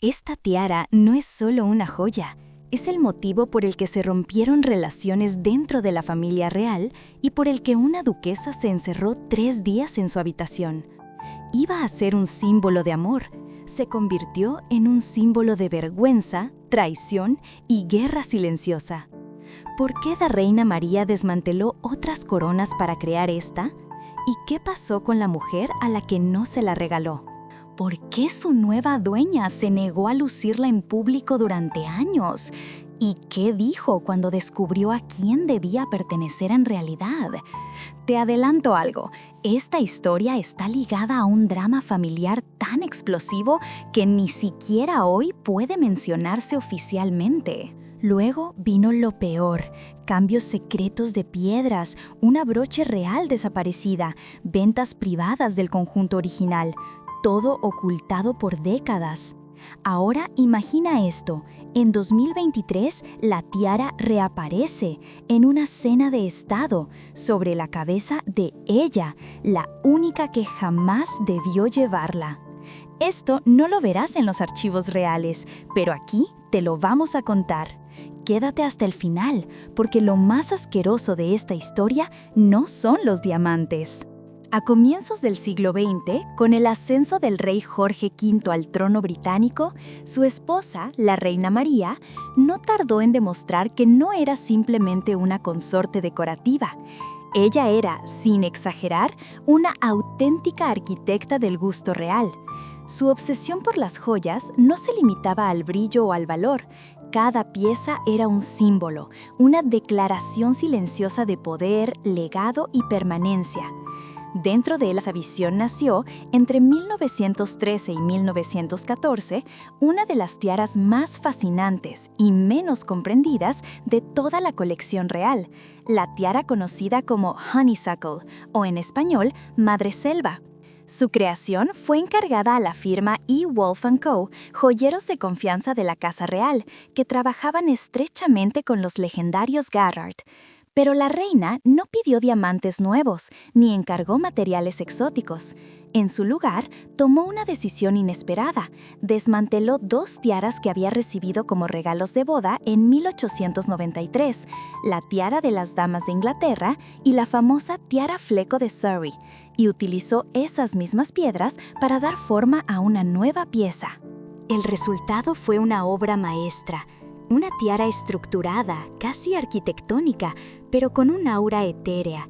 Esta tiara no es solo una joya, es el motivo por el que se rompieron relaciones dentro de la familia real y por el que una duquesa se encerró 3 días en su habitación. Iba a ser un símbolo de amor, se convirtió en un símbolo de vergüenza, traición y guerra silenciosa. ¿Por qué la reina María desmanteló otras coronas para crear esta? ¿Y qué pasó con la mujer a la que no se la regaló? ¿Por qué su nueva dueña se negó a lucirla en público durante años? ¿Y qué dijo cuando descubrió a quién debía pertenecer en realidad? Te adelanto algo, esta historia está ligada a un drama familiar tan explosivo que ni siquiera hoy puede mencionarse oficialmente. Luego vino lo peor, cambios secretos de piedras, una broche real desaparecida, ventas privadas del conjunto original, todo ocultado por décadas. Ahora imagina esto, en 2023 la tiara reaparece en una cena de estado sobre la cabeza de ella, la única que jamás debió llevarla. Esto no lo verás en los archivos reales, pero aquí te lo vamos a contar. Quédate hasta el final, porque lo más asqueroso de esta historia no son los diamantes. A comienzos del siglo XX, con el ascenso del rey Jorge V al trono británico, su esposa, la reina María, no tardó en demostrar que no era simplemente una consorte decorativa. Ella era, sin exagerar, una auténtica arquitecta del gusto real. Su obsesión por las joyas no se limitaba al brillo o al valor. Cada pieza era un símbolo, una declaración silenciosa de poder, legado y permanencia. Dentro de esa visión nació, entre 1913 y 1914, una de las tiaras más fascinantes y menos comprendidas de toda la colección real, la tiara conocida como Honeysuckle, o en español, Madreselva. Su creación fue encargada a la firma E. Wolf & Co., joyeros de confianza de la Casa Real, que trabajaban estrechamente con los legendarios Garrard. Pero la reina no pidió diamantes nuevos, ni encargó materiales exóticos. En su lugar, tomó una decisión inesperada. Desmanteló 2 tiaras que había recibido como regalos de boda en 1893, la tiara de las damas de Inglaterra y la famosa tiara fleco de Surrey, y utilizó esas mismas piedras para dar forma a una nueva pieza. El resultado fue una obra maestra. Una tiara estructurada, casi arquitectónica, pero con un aura etérea.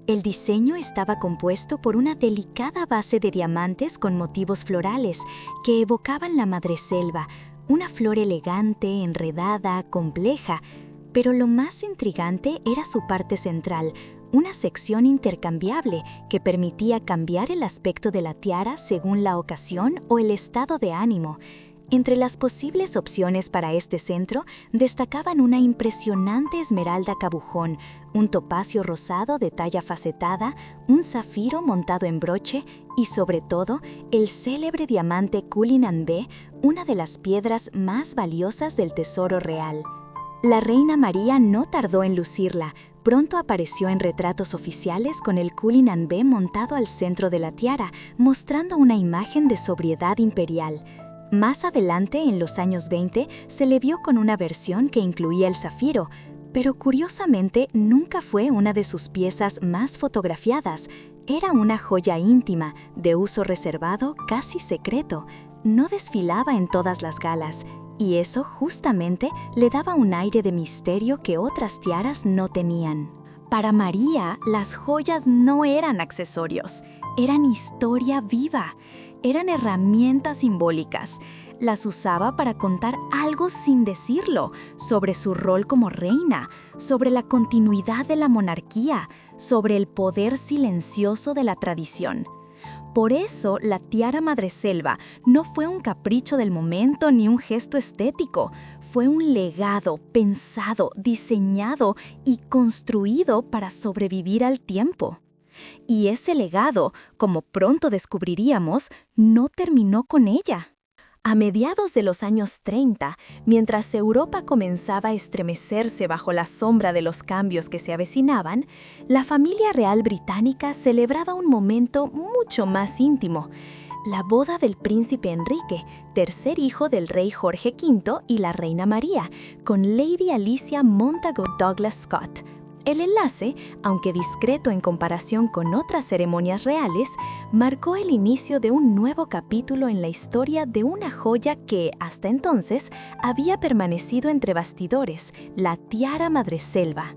El diseño estaba compuesto por una delicada base de diamantes con motivos florales que evocaban la madreselva, una flor elegante, enredada, compleja. Pero lo más intrigante era su parte central, una sección intercambiable que permitía cambiar el aspecto de la tiara según la ocasión o el estado de ánimo. Entre las posibles opciones para este centro destacaban una impresionante esmeralda cabujón, un topacio rosado de talla facetada, un zafiro montado en broche y, sobre todo, el célebre diamante Cullinan B, una de las piedras más valiosas del tesoro real. La reina María no tardó en lucirla. Pronto apareció en retratos oficiales con el Cullinan B montado al centro de la tiara, mostrando una imagen de sobriedad imperial. Más adelante, en los años 20, se le vio con una versión que incluía el zafiro, pero curiosamente nunca fue una de sus piezas más fotografiadas. Era una joya íntima, de uso reservado, casi secreto. No desfilaba en todas las galas, y eso justamente le daba un aire de misterio que otras tiaras no tenían. Para María, las joyas no eran accesorios, eran historia viva. Eran herramientas simbólicas. Las usaba para contar algo sin decirlo, sobre su rol como reina, sobre la continuidad de la monarquía, sobre el poder silencioso de la tradición. Por eso, la tiara madreselva no fue un capricho del momento ni un gesto estético. Fue un legado pensado, diseñado y construido para sobrevivir al tiempo. Y ese legado, como pronto descubriríamos, no terminó con ella. A mediados de los años 30, mientras Europa comenzaba a estremecerse bajo la sombra de los cambios que se avecinaban, la familia real británica celebraba un momento mucho más íntimo. La boda del príncipe Enrique, tercer hijo del rey Jorge V y la reina María, con Lady Alicia Montagu Douglas Scott. El enlace, aunque discreto en comparación con otras ceremonias reales, marcó el inicio de un nuevo capítulo en la historia de una joya que, hasta entonces, había permanecido entre bastidores, la tiara madreselva.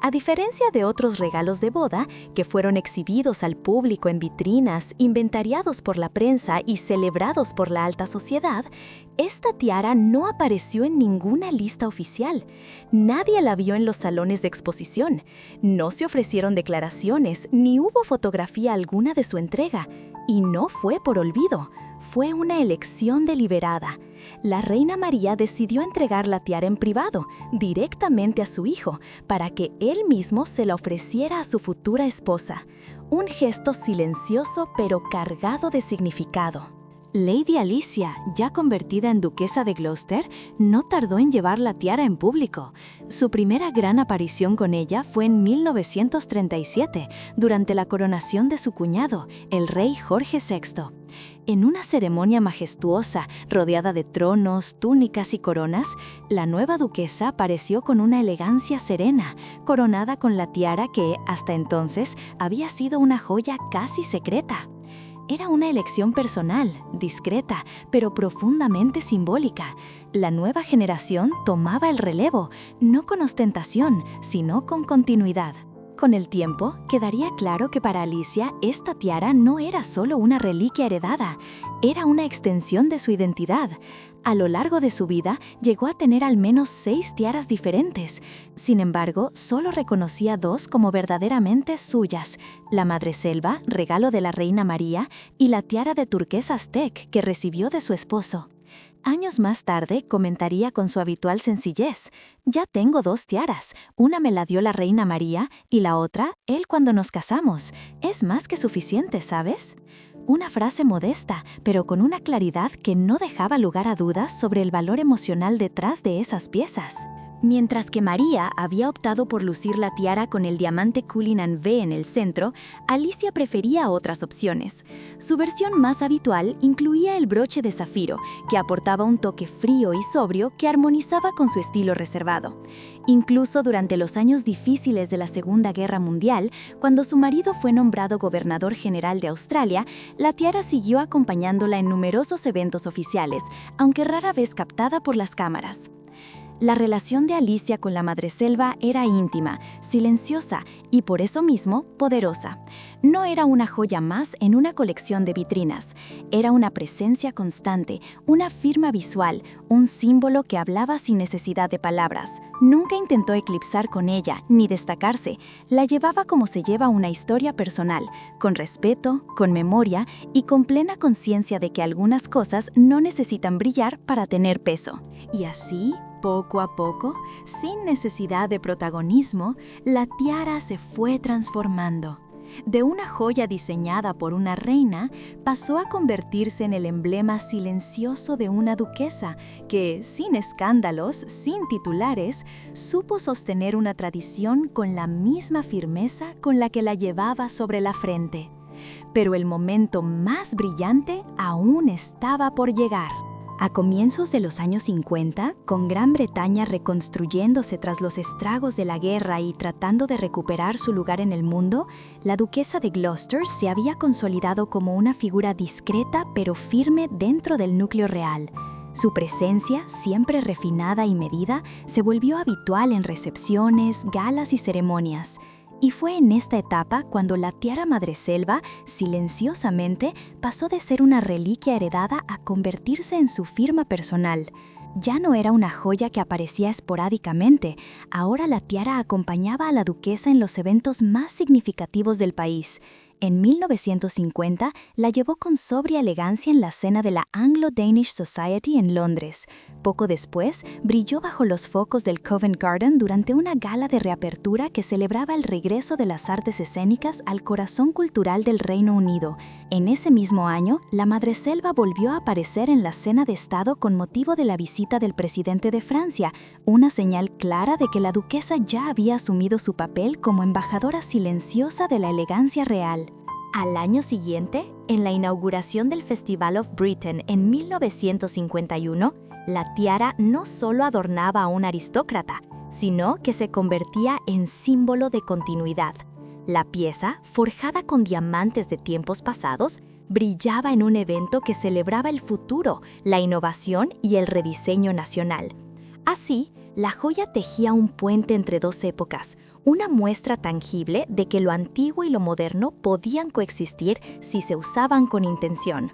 A diferencia de otros regalos de boda, que fueron exhibidos al público en vitrinas, inventariados por la prensa y celebrados por la alta sociedad, esta tiara no apareció en ninguna lista oficial. Nadie la vio en los salones de exposición. No se ofrecieron declaraciones, ni hubo fotografía alguna de su entrega. Y no fue por olvido, fue una elección deliberada. La reina María decidió entregar la tiara en privado, directamente a su hijo, para que él mismo se la ofreciera a su futura esposa. Un gesto silencioso pero cargado de significado. Lady Alicia, ya convertida en duquesa de Gloucester, no tardó en llevar la tiara en público. Su primera gran aparición con ella fue en 1937, durante la coronación de su cuñado, el rey Jorge VI. En una ceremonia majestuosa, rodeada de tronos, túnicas y coronas, la nueva duquesa apareció con una elegancia serena, coronada con la tiara que, hasta entonces, había sido una joya casi secreta. Era una elección personal, discreta, pero profundamente simbólica. La nueva generación tomaba el relevo, no con ostentación, sino con continuidad. Con el tiempo, quedaría claro que para Alicia esta tiara no era solo una reliquia heredada, era una extensión de su identidad. A lo largo de su vida, llegó a tener al menos 6 tiaras diferentes. Sin embargo, solo reconocía 2 como verdaderamente suyas: la madreselva, regalo de la reina María, y la tiara de turquesa aztec que recibió de su esposo. Años más tarde comentaría con su habitual sencillez: «Ya tengo 2 tiaras, una me la dio la reina María y la otra, él cuando nos casamos. Es más que suficiente, ¿sabes?». Una frase modesta, pero con una claridad que no dejaba lugar a dudas sobre el valor emocional detrás de esas piezas. Mientras que María había optado por lucir la tiara con el diamante Cullinan V en el centro, Alicia prefería otras opciones. Su versión más habitual incluía el broche de zafiro, que aportaba un toque frío y sobrio que armonizaba con su estilo reservado. Incluso durante los años difíciles de la Segunda Guerra Mundial, cuando su marido fue nombrado gobernador general de Australia, la tiara siguió acompañándola en numerosos eventos oficiales, aunque rara vez captada por las cámaras. La relación de Alicia con la madreselva era íntima, silenciosa y por eso mismo poderosa. No era una joya más en una colección de vitrinas, era una presencia constante, una firma visual, un símbolo que hablaba sin necesidad de palabras. Nunca intentó eclipsar con ella ni destacarse, la llevaba como se lleva una historia personal, con respeto, con memoria y con plena conciencia de que algunas cosas no necesitan brillar para tener peso. Y así, poco a poco, sin necesidad de protagonismo, la tiara se fue transformando. De una joya diseñada por una reina, pasó a convertirse en el emblema silencioso de una duquesa que, sin escándalos, sin titulares, supo sostener una tradición con la misma firmeza con la que la llevaba sobre la frente. Pero el momento más brillante aún estaba por llegar. A comienzos de los años 50, con Gran Bretaña reconstruyéndose tras los estragos de la guerra y tratando de recuperar su lugar en el mundo, la duquesa de Gloucester se había consolidado como una figura discreta pero firme dentro del núcleo real. Su presencia, siempre refinada y medida, se volvió habitual en recepciones, galas y ceremonias. Y fue en esta etapa cuando la tiara madreselva, silenciosamente, pasó de ser una reliquia heredada a convertirse en su firma personal. Ya no era una joya que aparecía esporádicamente, ahora la tiara acompañaba a la duquesa en los eventos más significativos del país. En 1950 la llevó con sobria elegancia en la cena de la Anglo-Danish Society en Londres. Poco después, brilló bajo los focos del Covent Garden durante una gala de reapertura que celebraba el regreso de las artes escénicas al corazón cultural del Reino Unido. En ese mismo año, la madreselva volvió a aparecer en la cena de Estado con motivo de la visita del presidente de Francia, una señal clara de que la duquesa ya había asumido su papel como embajadora silenciosa de la elegancia real. Al año siguiente, En la inauguración del Festival of Britain en 1951, la tiara no solo adornaba a un aristócrata, sino que se convertía en símbolo de continuidad. La pieza, forjada con diamantes de tiempos pasados, brillaba en un evento que celebraba el futuro, la innovación y el rediseño nacional. Así, la joya tejía un puente entre dos épocas, una muestra tangible de que lo antiguo y lo moderno podían coexistir si se usaban con intención.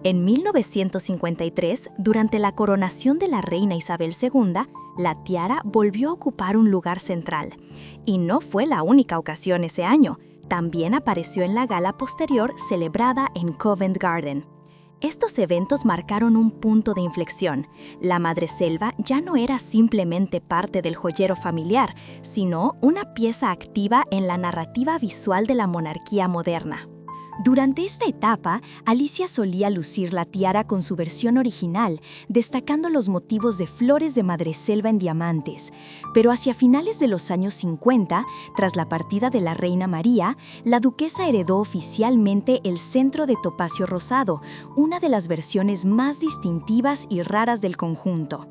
En 1953, durante la coronación de la reina Isabel II, la tiara volvió a ocupar un lugar central. Y no fue la única ocasión ese año. También apareció en la gala posterior celebrada en Covent Garden. Estos eventos marcaron un punto de inflexión. La madreselva ya no era simplemente parte del joyero familiar, sino una pieza activa en la narrativa visual de la monarquía moderna. Durante esta etapa, Alicia solía lucir la tiara con su versión original, destacando los motivos de flores de madreselva en diamantes. Pero hacia finales de los años 50, tras la partida de la reina María, la duquesa heredó oficialmente el centro de topacio rosado, una de las versiones más distintivas y raras del conjunto.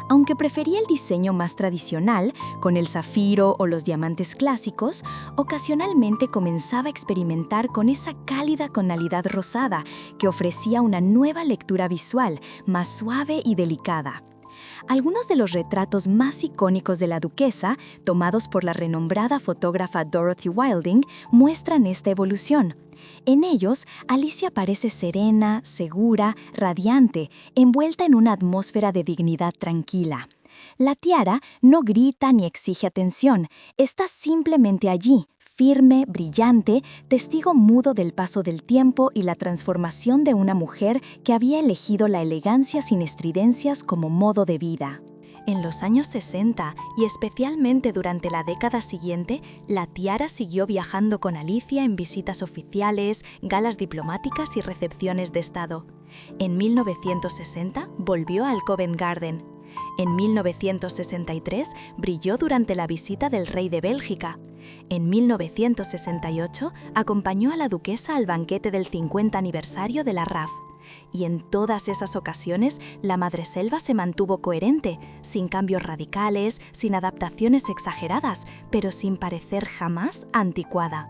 Aunque prefería el diseño más tradicional, con el zafiro o los diamantes clásicos, ocasionalmente comenzaba a experimentar con esa cálida tonalidad rosada que ofrecía una nueva lectura visual, más suave y delicada. Algunos de los retratos más icónicos de la duquesa, tomados por la renombrada fotógrafa Dorothy Wilding, muestran esta evolución. En ellos, Alicia parece serena, segura, radiante, envuelta en una atmósfera de dignidad tranquila. La tiara no grita ni exige atención, está simplemente allí, firme, brillante, testigo mudo del paso del tiempo y la transformación de una mujer que había elegido la elegancia sin estridencias como modo de vida. En los años 60, y especialmente durante la década siguiente, la tiara siguió viajando con Alicia en visitas oficiales, galas diplomáticas y recepciones de Estado. En 1960 volvió al Covent Garden. En 1963 brilló durante la visita del rey de Bélgica. En 1968 acompañó a la duquesa al banquete del 50 aniversario de la RAF. Y en todas esas ocasiones, la madreselva se mantuvo coherente, sin cambios radicales, sin adaptaciones exageradas, pero sin parecer jamás anticuada.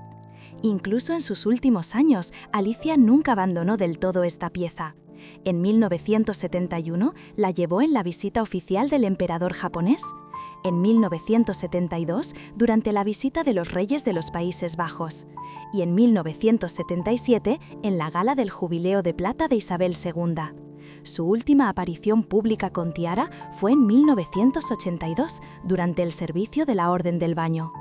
Incluso en sus últimos años, Alicia nunca abandonó del todo esta pieza. En 1971 la llevó en la visita oficial del emperador japonés. En 1972, durante la visita de los reyes de los Países Bajos. Y en 1977, en la gala del Jubileo de Plata de Isabel II. Su última aparición pública con tiara fue en 1982, durante el servicio de la Orden del Baño.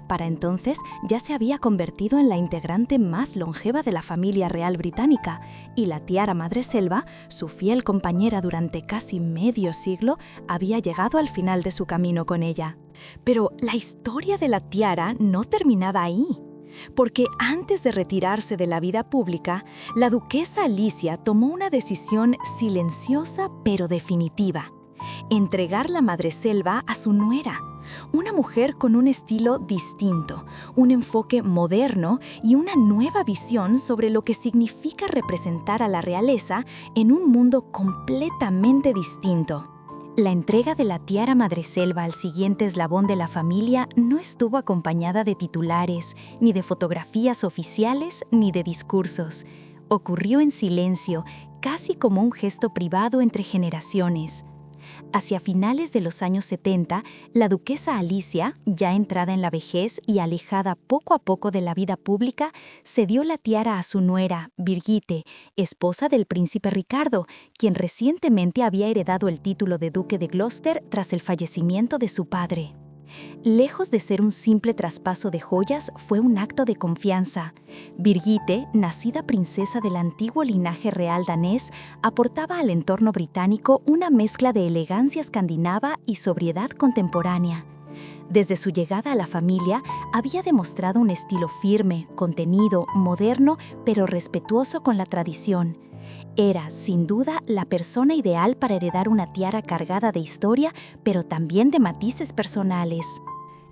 Para entonces ya se había convertido en la integrante más longeva de la familia real británica, y la tiara madreselva, su fiel compañera durante casi medio siglo, había llegado al final de su camino con ella. Pero la historia de la tiara no terminaba ahí, porque antes de retirarse de la vida pública, la duquesa Alicia tomó una decisión silenciosa pero definitiva: entregar la madreselva a su nuera. Una mujer con un estilo distinto, un enfoque moderno y una nueva visión sobre lo que significa representar a la realeza en un mundo completamente distinto. La entrega de la tiara madreselva al siguiente eslabón de la familia no estuvo acompañada de titulares, ni de fotografías oficiales, ni de discursos. Ocurrió en silencio, casi como un gesto privado entre generaciones. Hacia finales de los años 70, la duquesa Alicia, ya entrada en la vejez y alejada poco a poco de la vida pública, cedió la tiara a su nuera, Birgitte, esposa del príncipe Ricardo, quien recientemente había heredado el título de duque de Gloucester tras el fallecimiento de su padre. Lejos de ser un simple traspaso de joyas, fue un acto de confianza. Birgitte, nacida princesa del antiguo linaje real danés, aportaba al entorno británico una mezcla de elegancia escandinava y sobriedad contemporánea. Desde su llegada a la familia, había demostrado un estilo firme, contenido, moderno, pero respetuoso con la tradición. Era, sin duda, la persona ideal para heredar una tiara cargada de historia, pero también de matices personales.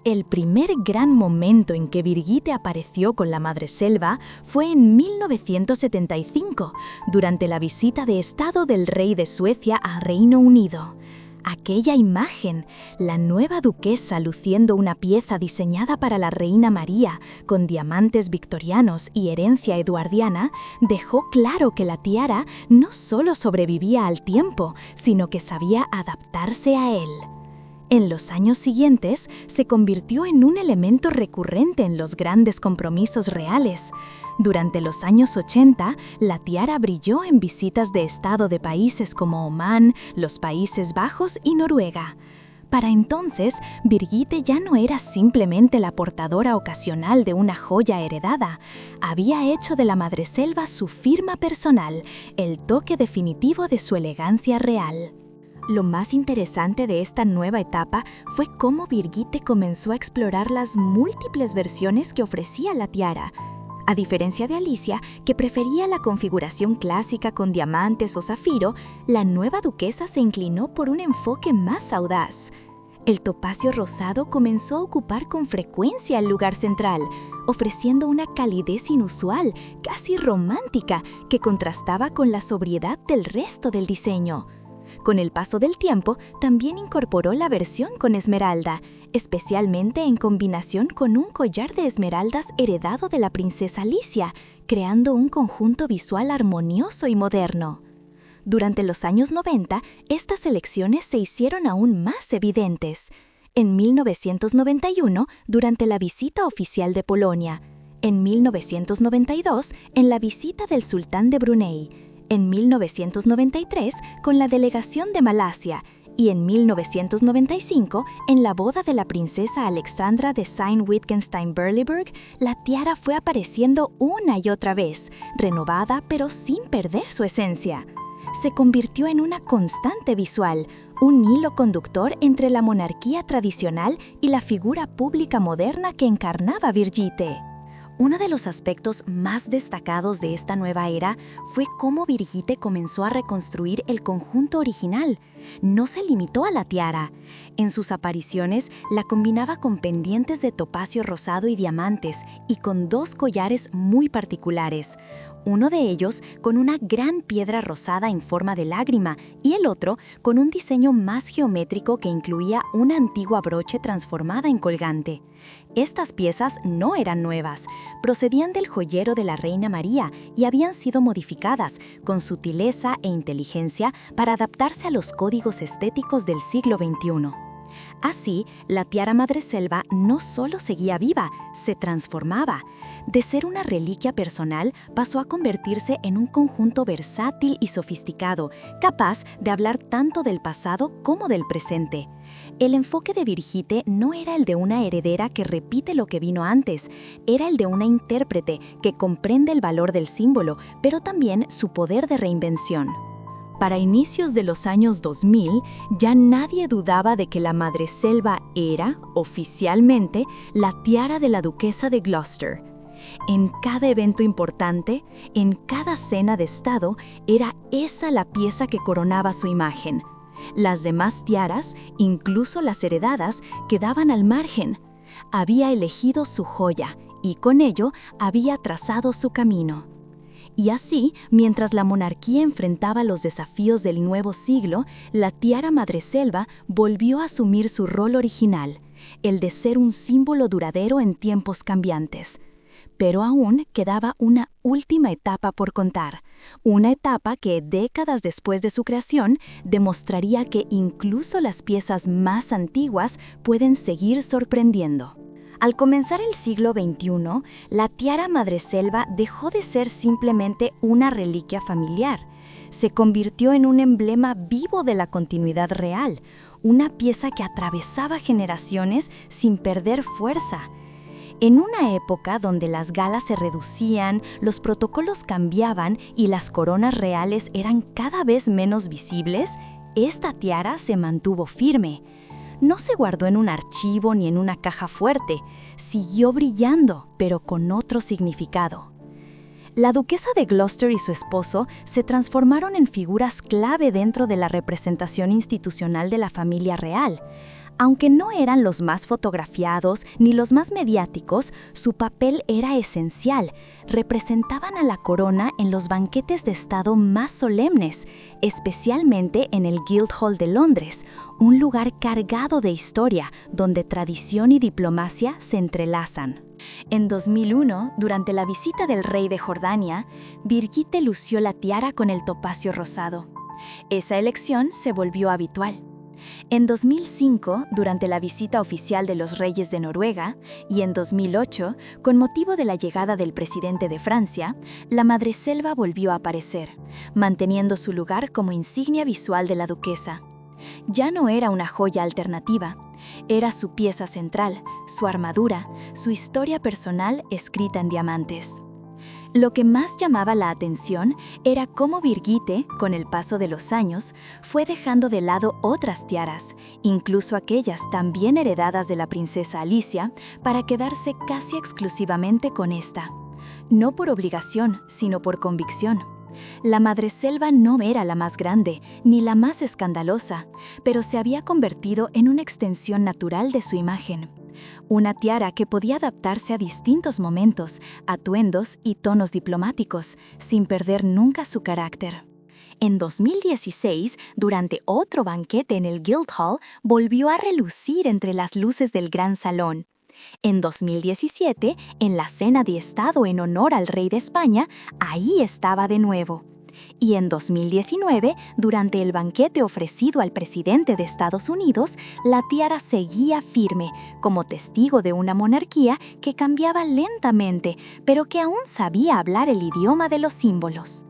El primer gran momento en que Birgitte apareció con la madreselva fue en 1975, durante la visita de Estado del rey de Suecia a Reino Unido. Aquella imagen, la nueva duquesa luciendo una pieza diseñada para la reina María, con diamantes victorianos y herencia eduardiana, dejó claro que la tiara no solo sobrevivía al tiempo, sino que sabía adaptarse a él. En los años siguientes, se convirtió en un elemento recurrente en los grandes compromisos reales. Durante los años 80, la tiara brilló en visitas de Estado de países como Omán, los Países Bajos y Noruega. Para entonces, Birgitte ya no era simplemente la portadora ocasional de una joya heredada. Había hecho de la madreselva su firma personal, el toque definitivo de su elegancia real. Lo más interesante de esta nueva etapa fue cómo Birgitte comenzó a explorar las múltiples versiones que ofrecía la tiara. A diferencia de Alicia, que prefería la configuración clásica con diamantes o zafiro, la nueva duquesa se inclinó por un enfoque más audaz. El topacio rosado comenzó a ocupar con frecuencia el lugar central, ofreciendo una calidez inusual, casi romántica, que contrastaba con la sobriedad del resto del diseño. Con el paso del tiempo, también incorporó la versión con esmeralda, especialmente en combinación con un collar de esmeraldas heredado de la princesa Alicia, creando un conjunto visual armonioso y moderno. Durante los años 90, estas elecciones se hicieron aún más evidentes. En 1991, durante la visita oficial de Polonia. En 1992, en la visita del sultán de Brunei. En 1993, con la delegación de Malasia, y en 1995, en la boda de la princesa Alexandra de Sayn-Wittgenstein-Berleburg, la tiara fue apareciendo una y otra vez, renovada pero sin perder su esencia. Se convirtió en una constante visual, un hilo conductor entre la monarquía tradicional y la figura pública moderna que encarnaba Birgitte. Uno de los aspectos más destacados de esta nueva era fue cómo Birgitte comenzó a reconstruir el conjunto original. No se limitó a la tiara. En sus apariciones la combinaba con pendientes de topacio rosado y diamantes y con dos collares muy particulares. Uno de ellos con una gran piedra rosada en forma de lágrima y el otro con un diseño más geométrico que incluía una antigua broche transformada en colgante. Estas piezas no eran nuevas, procedían del joyero de la reina María y habían sido modificadas con sutileza e inteligencia para adaptarse a los códigos estéticos del siglo XXI. Así, la tiara madreselva no solo seguía viva, se transformaba. De ser una reliquia personal, pasó a convertirse en un conjunto versátil y sofisticado, capaz de hablar tanto del pasado como del presente. El enfoque de Birgitte no era el de una heredera que repite lo que vino antes, era el de una intérprete que comprende el valor del símbolo, pero también su poder de reinvención. Para inicios de los años 2000, ya nadie dudaba de que la madreselva era, oficialmente, la tiara de la duquesa de Gloucester. En cada evento importante, en cada cena de estado, era esa la pieza que coronaba su imagen. Las demás tiaras, incluso las heredadas, quedaban al margen. Había elegido su joya y con ello había trazado su camino. Y así, mientras la monarquía enfrentaba los desafíos del nuevo siglo, la tiara madreselva volvió a asumir su rol original, el de ser un símbolo duradero en tiempos cambiantes. Pero aún quedaba una última etapa por contar, una etapa que, décadas después de su creación, demostraría que incluso las piezas más antiguas pueden seguir sorprendiendo. Al comenzar el siglo XXI, la tiara madreselva dejó de ser simplemente una reliquia familiar. Se convirtió en un emblema vivo de la continuidad real, una pieza que atravesaba generaciones sin perder fuerza. En una época donde las galas se reducían, los protocolos cambiaban y las coronas reales eran cada vez menos visibles, esta tiara se mantuvo firme. No se guardó en un archivo ni en una caja fuerte, siguió brillando, pero con otro significado. La duquesa de Gloucester y su esposo se transformaron en figuras clave dentro de la representación institucional de la familia real. Aunque no eran los más fotografiados ni los más mediáticos, su papel era esencial. Representaban a la corona en los banquetes de estado más solemnes, especialmente en el Guildhall de Londres, un lugar cargado de historia donde tradición y diplomacia se entrelazan. En 2001, durante la visita del rey de Jordania, Birgitte lució la tiara con el topacio rosado. Esa elección se volvió habitual. En 2005, durante la visita oficial de los reyes de Noruega, y en 2008, con motivo de la llegada del presidente de Francia, la madreselva volvió a aparecer, manteniendo su lugar como insignia visual de la duquesa. Ya no era una joya alternativa, era su pieza central, su armadura, su historia personal escrita en diamantes. Lo que más llamaba la atención era cómo Birgitte, con el paso de los años, fue dejando de lado otras tiaras, incluso aquellas también heredadas de la princesa Alicia, para quedarse casi exclusivamente con esta. No por obligación, sino por convicción. La madreselva no era la más grande, ni la más escandalosa, pero se había convertido en una extensión natural de su imagen. Una tiara que podía adaptarse a distintos momentos, atuendos y tonos diplomáticos, sin perder nunca su carácter. En 2016, durante otro banquete en el Guildhall, volvió a relucir entre las luces del gran salón. En 2017, en la cena de Estado en honor al rey de España, ahí estaba de nuevo. Y en 2019, durante el banquete ofrecido al presidente de Estados Unidos, la tiara seguía firme, como testigo de una monarquía que cambiaba lentamente, pero que aún sabía hablar el idioma de los símbolos.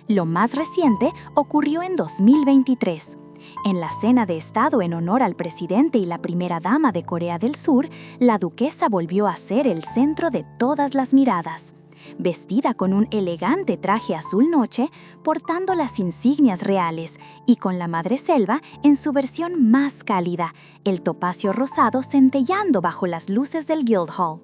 Lo más reciente ocurrió en 2023. En la cena de Estado en honor al presidente y la primera dama de Corea del Sur, la duquesa volvió a ser el centro de todas las miradas. Vestida con un elegante traje azul noche, portando las insignias reales y con la madreselva en su versión más cálida, el topacio rosado centellando bajo las luces del Guildhall.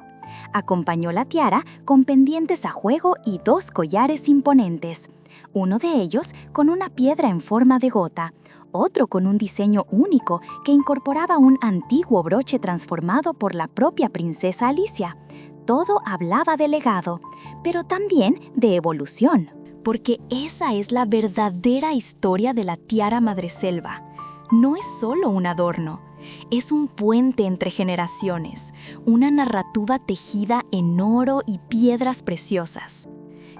Acompañó la tiara con pendientes a juego y 2 collares imponentes, uno de ellos con una piedra en forma de gota, otro con un diseño único que incorporaba un antiguo broche transformado por la propia princesa Alicia. Todo hablaba de legado, pero también de evolución, porque esa es la verdadera historia de la tiara madreselva. No es solo un adorno, es un puente entre generaciones, una narrativa tejida en oro y piedras preciosas.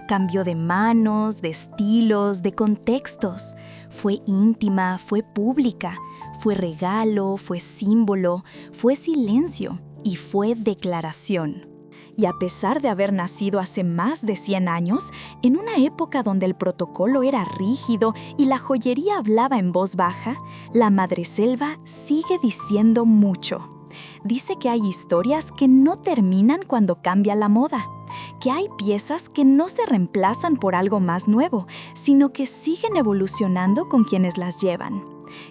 Cambió de manos, de estilos, de contextos. Fue íntima, fue pública, fue regalo, fue símbolo, fue silencio y fue declaración. Y a pesar de haber nacido hace más de 100 años, en una época donde el protocolo era rígido y la joyería hablaba en voz baja, la madreselva sigue diciendo mucho. Dice que hay historias que no terminan cuando cambia la moda, que hay piezas que no se reemplazan por algo más nuevo, sino que siguen evolucionando con quienes las llevan,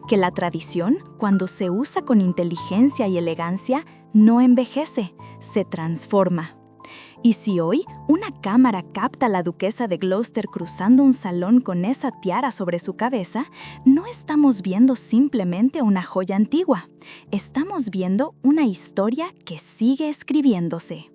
que la tradición, cuando se usa con inteligencia y elegancia, no envejece, se transforma. Y si hoy una cámara capta a la duquesa de Gloucester cruzando un salón con esa tiara sobre su cabeza, no estamos viendo simplemente una joya antigua, estamos viendo una historia que sigue escribiéndose.